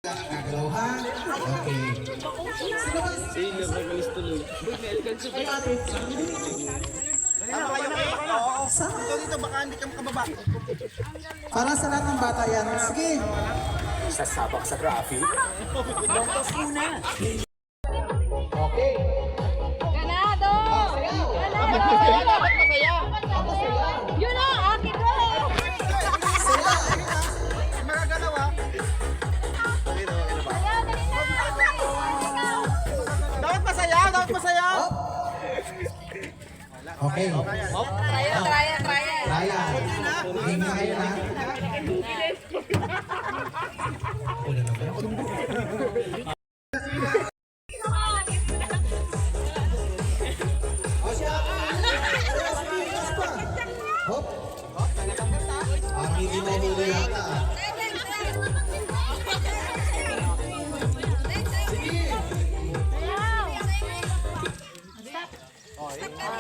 Gagalaw ha? Okay. Sino ba? Sino ba gusto tuloy? Ay, ate. Ano kayo kayo? Oo. Ito dito baka hindi ka makababa. Para sa lahat ng bata yan. Sige. Sasabak sa traffic. Longtos muna. Okay. Ganado! Dapat masaya, dapat masaya. Yun o, akin ko! Magagalaw ha. Dapat masaya, dapat masaya. Okay. Trial. Raya. Game na kayo na. Una na ba? Hop. Parang hindi mo huli yata.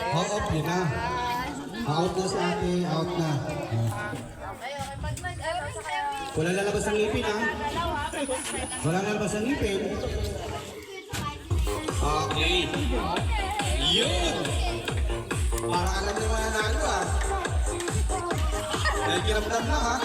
Hop, yun na. Out na sa ating, out na. Wala lalabas ng ngipin, ha? Wala lalabas ng ngipin. Okay. Yun! Parang alam niyo mananalo, ha? Nagiramdam lang, ha?